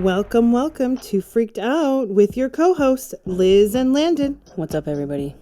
Welcome to Freaked Out with your co-hosts, Liz and Landon. What's up, everybody?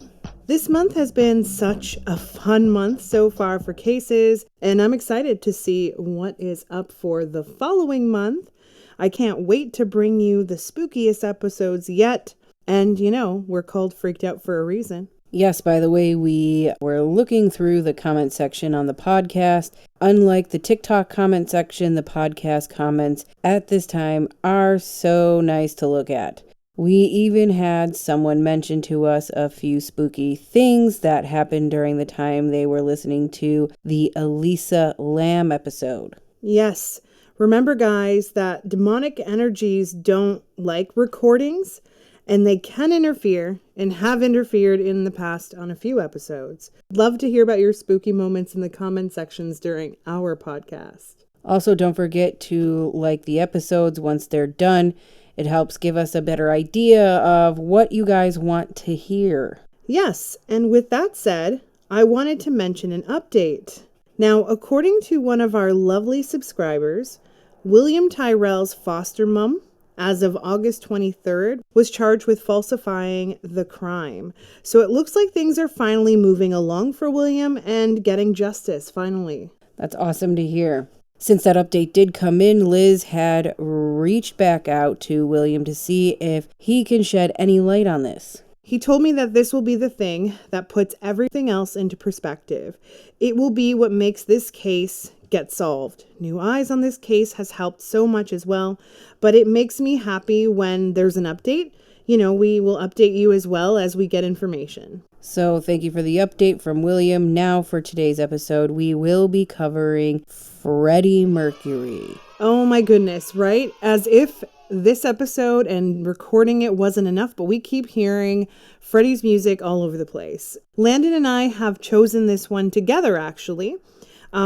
This month has been such a fun month so far for cases, and I'm excited to see what is up for the following month. I can't wait to bring you the spookiest episodes yet, and we're called Freaked Out for a reason. Yes, by the way, we were looking through the comment section on the podcast. Unlike the TikTok comment section, the podcast comments at this time are so nice to look at. We even had someone mention to us a few spooky things that happened during the time they were listening to the Elisa Lam episode. Yes. Remember, guys, that demonic energies don't like recordings, and they can interfere and have interfered in the past on a few episodes. Love to hear about your spooky moments in the comment sections during our podcast. Also, don't forget to like the episodes once they're done. It helps give us a better idea of what you guys want to hear. Yes, and with that said, I wanted to mention an update. Now, according to one of our lovely subscribers, William Tyrell's foster mom, as of August 23rd, was charged with falsifying the crime. So it looks like things are finally moving along for William and getting justice, finally. That's awesome to hear. Since that update did come in, Liz had reached back out to William to see if he can shed any light on this. He told me that this will be the thing that puts everything else into perspective. It will be what makes this case get solved. New eyes on this case has helped so much as well, but it makes me happy when there's an update. We will update you as well as we get information. So thank you for the update from William. Now for today's episode, we will be covering Freddie Mercury. Oh my goodness, right? As if this episode and recording it wasn't enough, but we keep hearing Freddie's music all over the place. Landon and I have chosen this one together, actually.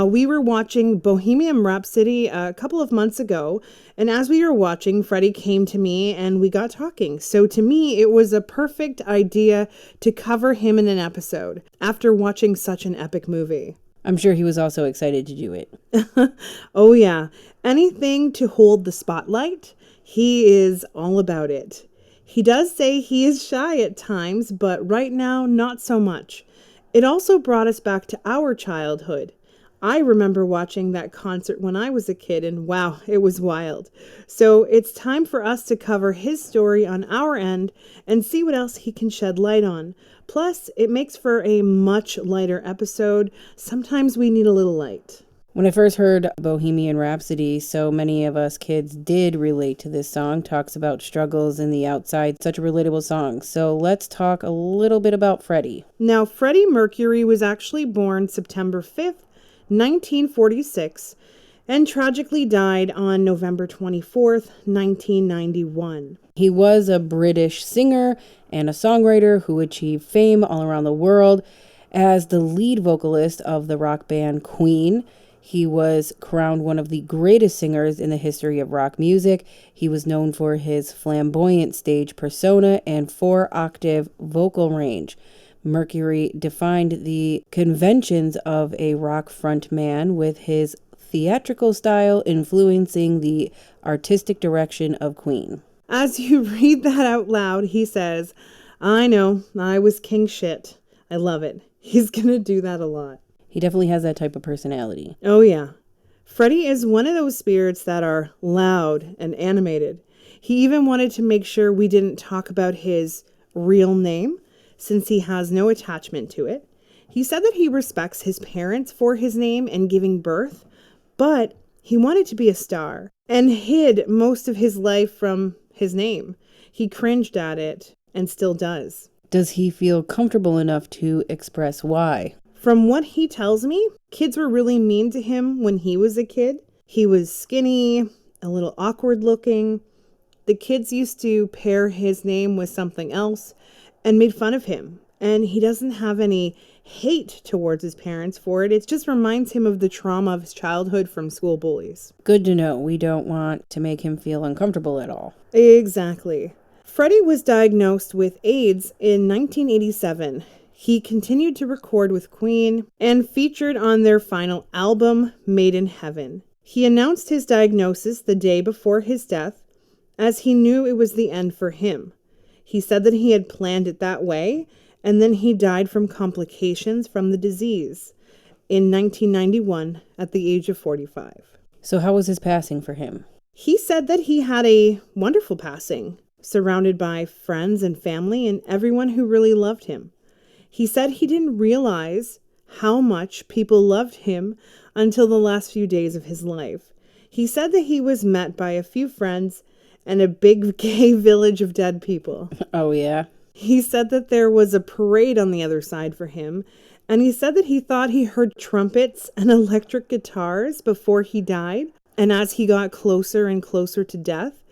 We were watching Bohemian Rhapsody a couple of months ago, and as we were watching, Freddie came to me and we got talking. So to me, it was a perfect idea to cover him in an episode after watching such an epic movie. I'm sure he was also excited to do it. Oh yeah, anything to hold the spotlight, he is all about it. He does say he is shy at times, but right now, not so much. It also brought us back to our childhood. I remember watching that concert when I was a kid, and wow, it was wild. So it's time for us to cover his story on our end and see what else he can shed light on. Plus, it makes for a much lighter episode. Sometimes we need a little light. When I first heard Bohemian Rhapsody, so many of us kids did relate to this song. Talks about struggles in the outside, such a relatable song. So let's talk a little bit about Freddie. Now, Freddie Mercury was actually born September 5th, 1946, and tragically died on November 24th, 1991. He was a British singer and a songwriter who achieved fame all around the world as the lead vocalist of the rock band Queen. He was crowned one of the greatest singers in the history of rock music. He was known for his flamboyant stage persona and 4-octave vocal range. Mercury defined the conventions of a rock frontman with his theatrical style influencing the artistic direction of Queen. As you read that out loud, he says, "I know, I was king shit." I love it. He's gonna do that a lot. He definitely has that type of personality. Oh yeah. Freddie is one of those spirits that are loud and animated. He even wanted to make sure we didn't talk about his real name, since he has no attachment to it. He said that he respects his parents for his name and giving birth, but he wanted to be a star and hid most of his life from his name. He cringed at it and still does. Does he feel comfortable enough to express why? From what he tells me, kids were really mean to him when he was a kid. He was skinny, a little awkward looking. The kids used to pair his name with something else and made fun of him. And he doesn't have any hate towards his parents for it. It just reminds him of the trauma of his childhood from school bullies. Good to know. We don't want to make him feel uncomfortable at all. Exactly. Freddie was diagnosed with AIDS in 1987. He continued to record with Queen and featured on their final album, Made in Heaven. He announced his diagnosis the day before his death, as he knew it was the end for him. He said that he had planned it that way, and then he died from complications from the disease in 1991 at the age of 45. So how was his passing for him? He said that he had a wonderful passing, surrounded by friends and family and everyone who really loved him. He said he didn't realize how much people loved him until the last few days of his life. He said that he was met by a few friends and a big gay village of dead people. Oh, yeah. He said that there was a parade on the other side for him, and he said that he thought he heard trumpets and electric guitars before he died. And as he got closer and closer to death,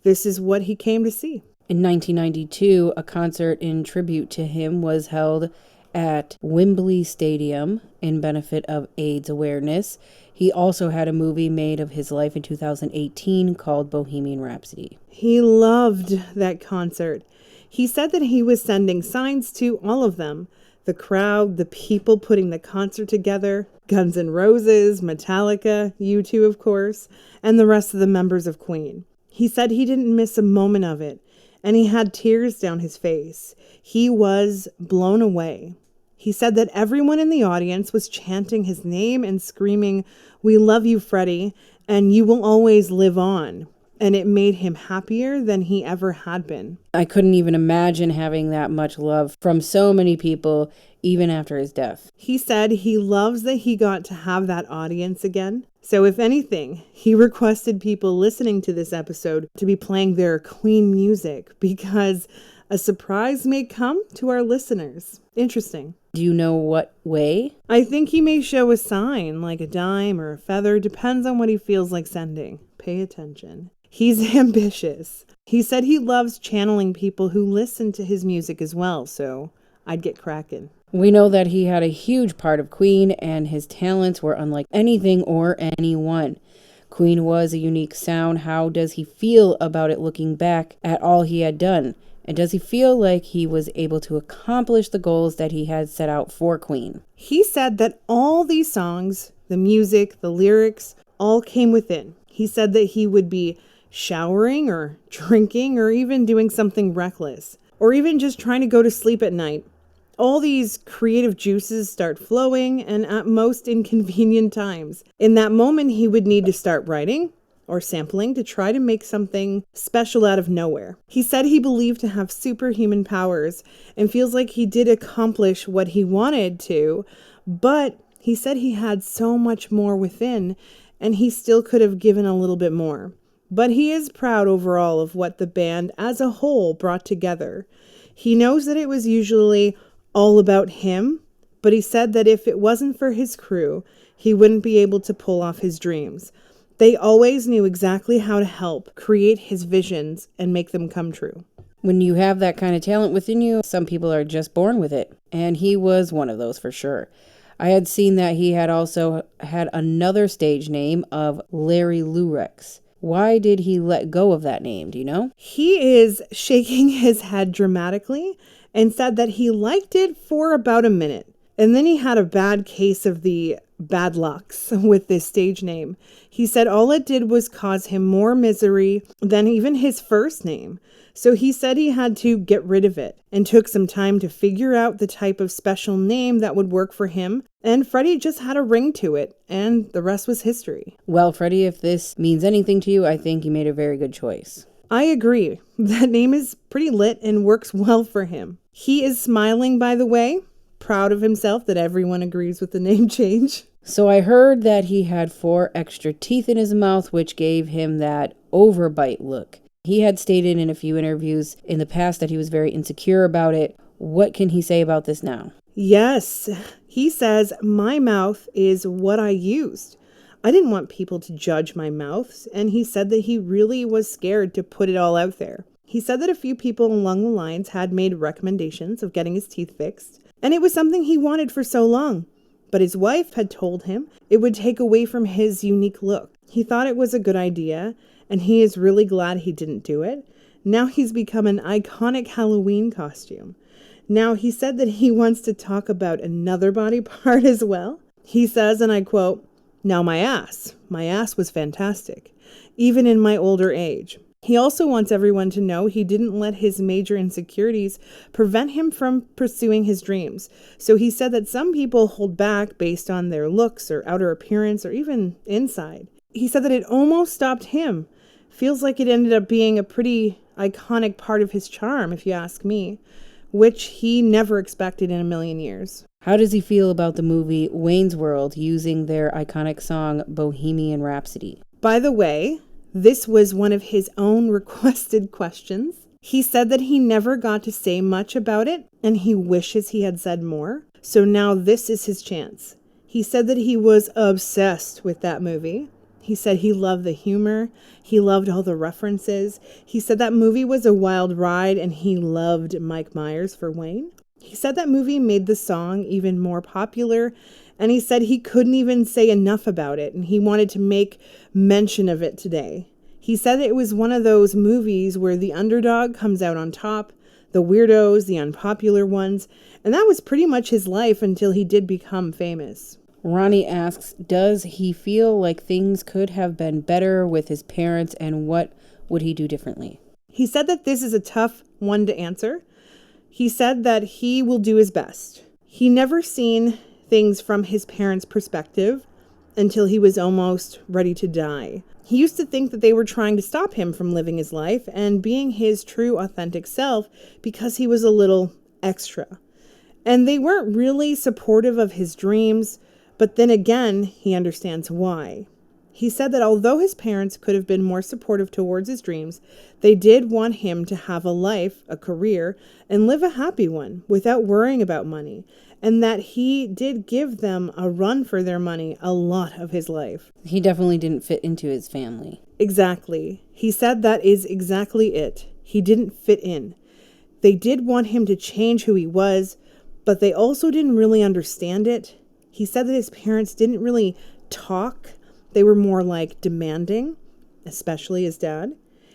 this is what he came to see. In 1992, a concert in tribute to him was held at Wembley Stadium in benefit of AIDS awareness. He also had a movie made of his life in 2018 called Bohemian Rhapsody. He loved that concert. He said that he was sending signs to all of them. The crowd, the people putting the concert together, Guns N' Roses, Metallica, U2 of course, and the rest of the members of Queen. He said he didn't miss a moment of it, and he had tears down his face. He was blown away. He said that everyone in the audience was chanting his name and screaming, "We love you, Freddie, and you will always live on." And it made him happier than he ever had been. I couldn't even imagine having that much love from so many people, even after his death. He said he loves that he got to have that audience again. So if anything, he requested people listening to this episode to be playing their Queen music because a surprise may come to our listeners. Interesting. Do you know what way? I think he may show a sign, like a dime or a feather, depends on what he feels like sending. Pay attention. He's ambitious. He said he loves channeling people who listen to his music as well, so I'd get cracking. We know that he had a huge part of Queen, and his talents were unlike anything or anyone. Queen was a unique sound. How does he feel about it looking back at all he had done? And does he feel like he was able to accomplish the goals that he had set out for Queen? He said that all these songs, the music, the lyrics, all came within. He said that he would be showering or drinking or even doing something reckless, or even just trying to go to sleep at night. All these creative juices start flowing, and at most inconvenient times. In that moment, he would need to start writing or sampling to try to make something special out of nowhere. He said he believed to have superhuman powers and feels like he did accomplish what he wanted to, but he said he had so much more within and he still could have given a little bit more. But he is proud overall of what the band as a whole brought together. He knows that it was usually all about him, but he said that if it wasn't for his crew, he wouldn't be able to pull off his dreams. They always knew exactly how to help create his visions and make them come true. When you have that kind of talent within you, some people are just born with it, and he was one of those for sure. I had seen that he had also had another stage name of Larry Lurex. Why did he let go of that name? Do you know? He is shaking his head dramatically and said that he liked it for about a minute. And then he had a bad case of the bad lucks with this stage name. He said all it did was cause him more misery than even his first name. So he said he had to get rid of it and took some time to figure out the type of special name that would work for him. And Freddie just had a ring to it, and the rest was history. Well, Freddie, if this means anything to you, I think you made a very good choice. I agree. That name is pretty lit and works well for him. He is smiling, by the way, proud of himself that everyone agrees with the name change. So I heard that he had 4 extra teeth in his mouth, which gave him that overbite look. He had stated in a few interviews in the past that he was very insecure about it. What can he say about this now? Yes, he says, my mouth is what I used. I didn't want people to judge my mouth, and he said that he really was scared to put it all out there. He said that a few people along the lines had made recommendations of getting his teeth fixed, and it was something he wanted for so long. But his wife had told him it would take away from his unique look. He thought it was a good idea, and he is really glad he didn't do it. Now he's become an iconic Halloween costume. Now he said that he wants to talk about another body part as well. He says, and I quote, "Now my ass was fantastic, even in my older age." He also wants everyone to know he didn't let his major insecurities prevent him from pursuing his dreams. So he said that some people hold back based on their looks or outer appearance or even inside. He said that it almost stopped him. Feels like it ended up being a pretty iconic part of his charm, if you ask me, which he never expected in a million years. How does he feel about the movie Wayne's World using their iconic song Bohemian Rhapsody? By the way, this was one of his own requested questions. He said that he never got to say much about it, and he wishes he had said more. So now this is his chance. He said that he was obsessed with that movie. He said he loved the humor. He loved all the references. He said that movie was a wild ride, and he loved Mike Myers for Wayne. He said that movie made the song even more popular, and he said he couldn't even say enough about it, and he wanted to make mention of it today. He said it was one of those movies where the underdog comes out on top, the weirdos, the unpopular ones, and that was pretty much his life until he did become famous. Ronnie asks, does he feel like things could have been better with his parents, and what would he do differently? He said that this is a tough one to answer. He said that he will do his best. He never seen things from his parents' perspective until he was almost ready to die. He used to think that they were trying to stop him from living his life and being his true, authentic self because he was a little extra. And they weren't really supportive of his dreams, but then again, he understands why. He said that although his parents could have been more supportive towards his dreams, they did want him to have a life, a career, and live a happy one without worrying about money, and that he did give them a run for their money a lot of his life. He definitely didn't fit into his family. Exactly. He said that is exactly it. He didn't fit in. They did want him to change who he was, but they also didn't really understand it. He said that his parents didn't really talk. They were more like demanding, especially his dad.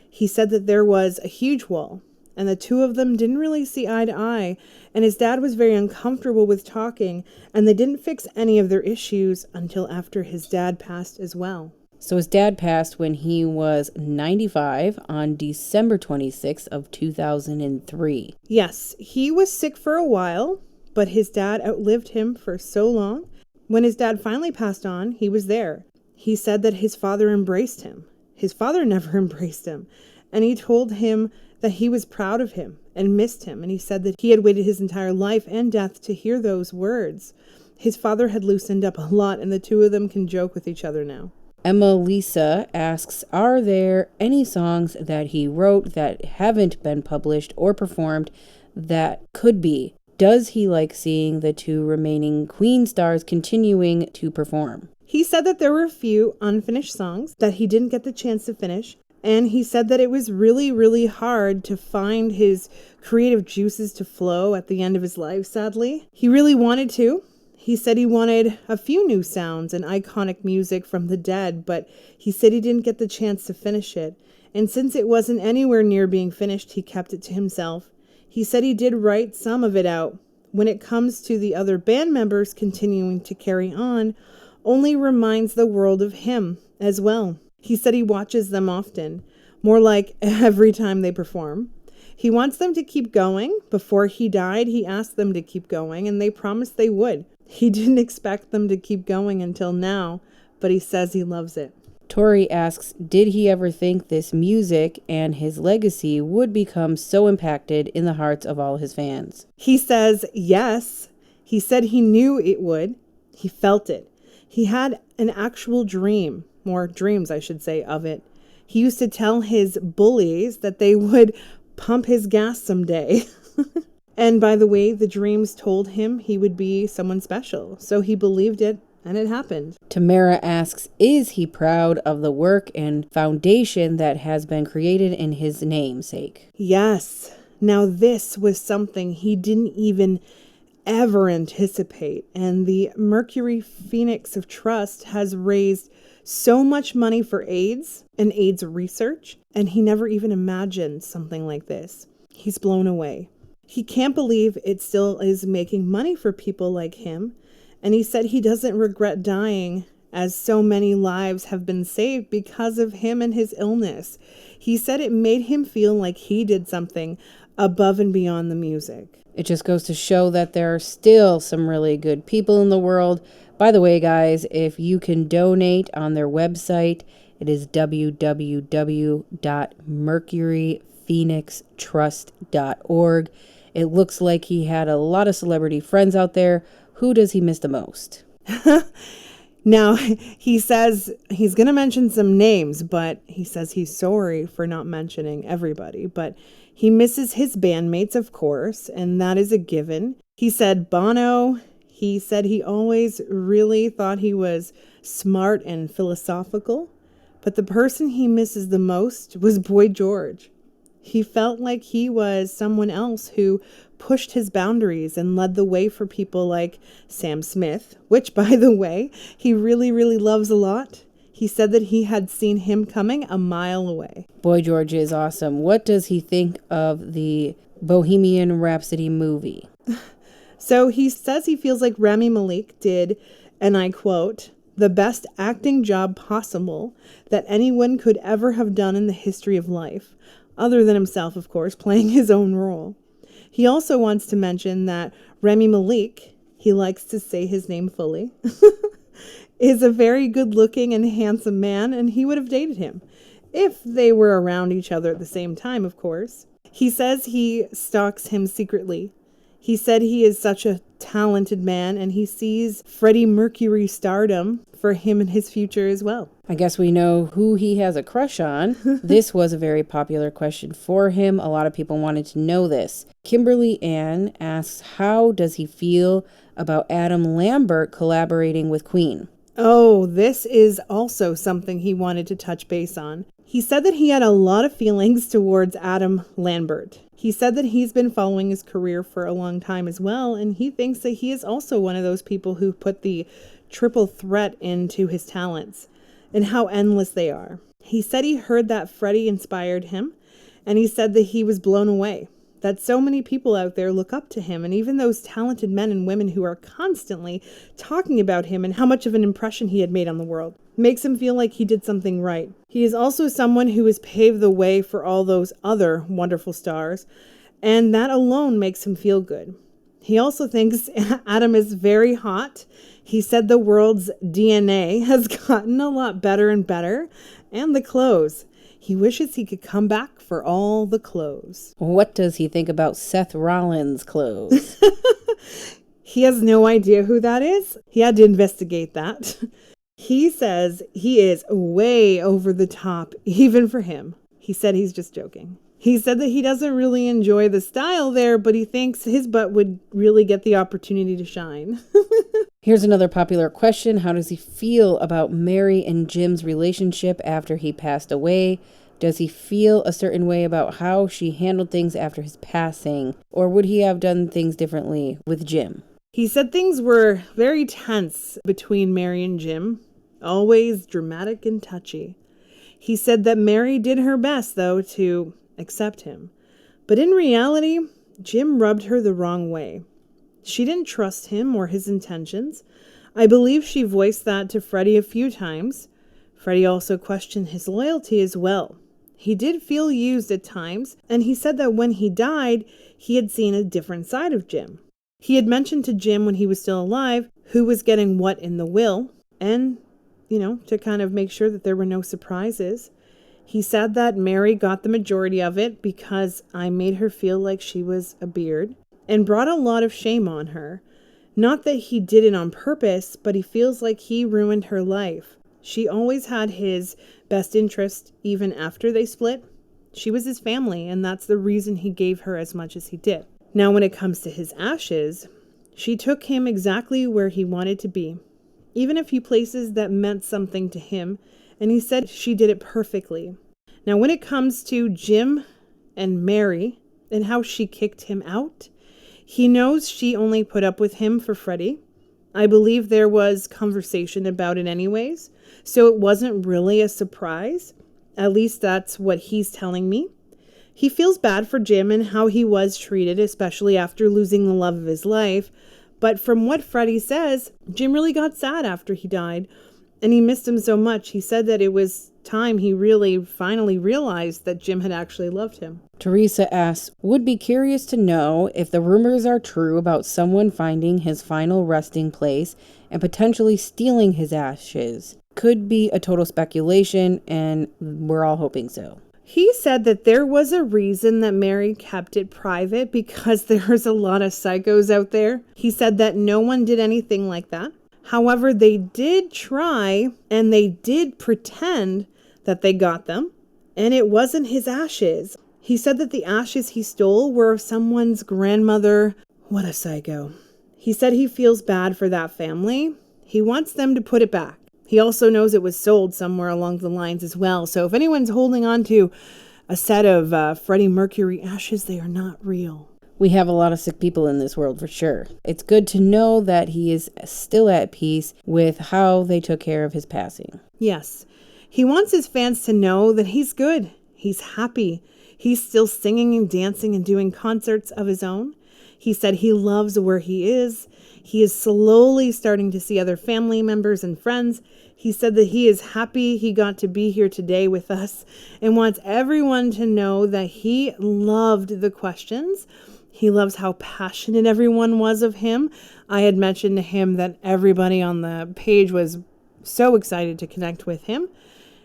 He said that there was a huge wall, and the two of them didn't really see eye to eye, and his dad was very uncomfortable with talking, and they didn't fix any of their issues until after his dad passed as well. So his dad passed when he was 95 on December 26th of 2003. Yes, he was sick for a while, but his dad outlived him for so long. When his dad finally passed on, he was there. He said that his father embraced him. His father never embraced him. And he told him that he was proud of him and missed him. And he said that he had waited his entire life and death to hear those words. His father had loosened up a lot, and the two of them can joke with each other now. Emma Lisa asks, are there any songs that he wrote that haven't been published or performed that could be? Does he like seeing the two remaining Queen stars continuing to perform? He said that there were a few unfinished songs that he didn't get the chance to finish, and he said that it was really, really hard to find his creative juices to flow at the end of his life, sadly. He really wanted to. He said he wanted a few new sounds and iconic music from the dead, but he said he didn't get the chance to finish it. And since it wasn't anywhere near being finished, he kept it to himself. He said he did write some of it out. When it comes to the other band members continuing to carry on, only reminds the world of him as well. He said he watches them often, more like every time they perform. He wants them to keep going. Before he died, he asked them to keep going, and they promised they would. He didn't expect them to keep going until now, but he says he loves it. Tori asks, did he ever think this music and his legacy would become so impacted in the hearts of all his fans? He says yes. He said he knew it would. He felt it. He had an actual dream, more dreams, I should say, of it. He used to tell his bullies that they would pump his gas someday. And by the way, the dreams told him he would be someone special. So he believed it, and it happened. Tamara asks, is he proud of the work and foundation that has been created in his namesake? Yes. Now this was something he didn't even ever anticipate. And the Mercury Phoenix of Trust has raised so much money for AIDS and AIDS research, and he never even imagined something like this. He's blown away. He can't believe it still is making money for people like him, and he said he doesn't regret dying as so many lives have been saved because of him and his illness. He said it made him feel like he did something above and beyond the music. It just goes to show that there are still some really good people in the world. By the way, guys, if you can donate on their website, it is www.mercuryphoenixtrust.org. It looks like he had a lot of celebrity friends out there. Who does he miss the most? Now, he says he's going to mention some names, but he says he's sorry for not mentioning everybody. But he misses his bandmates, of course, and that is a given. He said Bono. He said he always really thought he was smart and philosophical. But the person he misses the most was Boy George. He felt like he was someone else who pushed his boundaries and led the way for people like Sam Smith, which, by the way, he really, really loves a lot. He said that he had seen him coming a mile away. Boy George is awesome. What does he think of the Bohemian Rhapsody movie? So he says he feels like Rami Malek did, and I quote, "the best acting job possible that anyone could ever have done in the history of life," other than himself, of course, playing his own role. He also wants to mention that Rami Malek, he likes to say his name fully, is a very good-looking and handsome man, and he would have dated him, if they were around each other at the same time, of course. He says he stalks him secretly. He said he is such a talented man, and he sees Freddie Mercury stardom for him in his future as well. I guess we know who he has a crush on. This was a very popular question for him. A lot of people wanted to know this. Kimberly Ann asks, how does he feel about Adam Lambert collaborating with Queen? Oh, this is also something he wanted to touch base on. He said that he had a lot of feelings towards Adam Lambert. He said that he's been following his career for a long time as well, and he thinks that he is also one of those people who put the triple threat into his talents and how endless they are. He said he heard that Freddie inspired him, and he said that he was blown away, that so many people out there look up to him, and even those talented men and women who are constantly talking about him and how much of an impression he had made on the world. Makes him feel like he did something right. He is also someone who has paved the way for all those other wonderful stars, and that alone makes him feel good. He also thinks Adam is very hot. He said the world's DNA has gotten a lot better and better, and the clothes. He wishes he could come back for all the clothes. What does he think about Seth Rollins' clothes? He has no idea who that is. He had to investigate that. He says he is way over the top, even for him. He said he's just joking. He said that he doesn't really enjoy the style there, but he thinks his butt would really get the opportunity to shine. Here's another popular question. How does he feel about Mary and Jim's relationship after he passed away? Does he feel a certain way about how she handled things after his passing? Or would he have done things differently with Jim? He said things were very tense between Mary and Jim, always dramatic and touchy. He said that Mary did her best, though, to accept him. But in reality, Jim rubbed her the wrong way. She didn't trust him or his intentions. I believe she voiced that to Freddie a few times. Freddie also questioned his loyalty as well. He did feel used at times, and he said that when he died, he had seen a different side of Jim. He had mentioned to Jim when he was still alive who was getting what in the will, and, to kind of make sure that there were no surprises. He said that Mary got the majority of it because I made her feel like she was a beard, and brought a lot of shame on her. Not that he did it on purpose, but he feels like he ruined her life. She always had his best interest even after they split. She was his family, and that's the reason he gave her as much as he did. Now, when it comes to his ashes, she took him exactly where he wanted to be, even a few places that meant something to him, and he said she did it perfectly. Now, when it comes to Jim and Mary and how she kicked him out, he knows she only put up with him for Freddie. I believe there was conversation about it anyways, so it wasn't really a surprise. At least that's what he's telling me. He feels bad for Jim and how he was treated, especially after losing the love of his life. But from what Freddie says, Jim really got sad after he died. And he missed him so much. He said that it was time he really finally realized that Jim had actually loved him. Teresa asks, would be curious to know if the rumors are true about someone finding his final resting place and potentially stealing his ashes. Could be a total speculation, and we're all hoping so. He said that there was a reason that Mary kept it private because there's a lot of psychos out there. He said that no one did anything like that. However, they did try and they did pretend that they got them, and it wasn't his ashes. He said that the ashes he stole were of someone's grandmother. What a psycho. He said he feels bad for that family. He wants them to put it back. He also knows it was sold somewhere along the lines as well. So if anyone's holding on to a set of Freddie Mercury ashes, they are not real. We have a lot of sick people in this world for sure. It's good to know that he is still at peace with how they took care of his passing. Yes. He wants his fans to know that he's good. He's happy. He's still singing and dancing and doing concerts of his own. He said he loves where he is. He is slowly starting to see other family members and friends. He said that he is happy he got to be here today with us and wants everyone to know that he loved the questions. He loves how passionate everyone was of him. I had mentioned to him that everybody on the page was so excited to connect with him.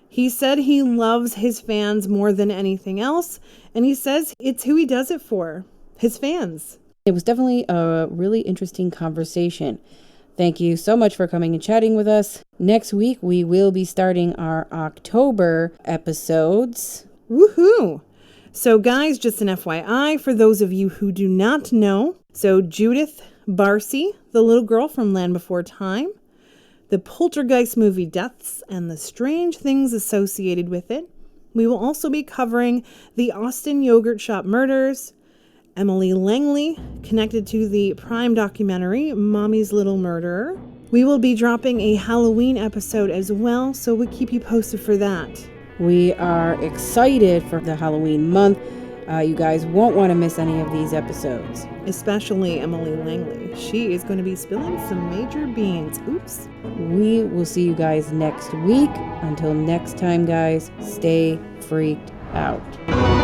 He said he loves his fans more than anything else, and he says it's who he does it for, his fans. It was definitely a really interesting conversation. Thank you so much for coming and chatting with us. Next week, we will be starting our October episodes. Woohoo! So guys, just an FYI for those of you who do not know. So Judith Barcy, the little girl from Land Before Time, the Poltergeist movie Deaths and the strange things associated with it. We will also be covering the Austin Yogurt Shop murders, Emily Langley, connected to the Prime documentary, Mommy's Little Murderer. We will be dropping a Halloween episode as well, so we'll keep you posted for that. We are excited for the Halloween month. You guys won't want to miss any of these episodes. Especially Emily Langley. She is going to be spilling some major beans. Oops. We will see you guys next week. Until next time, guys, stay freaked out.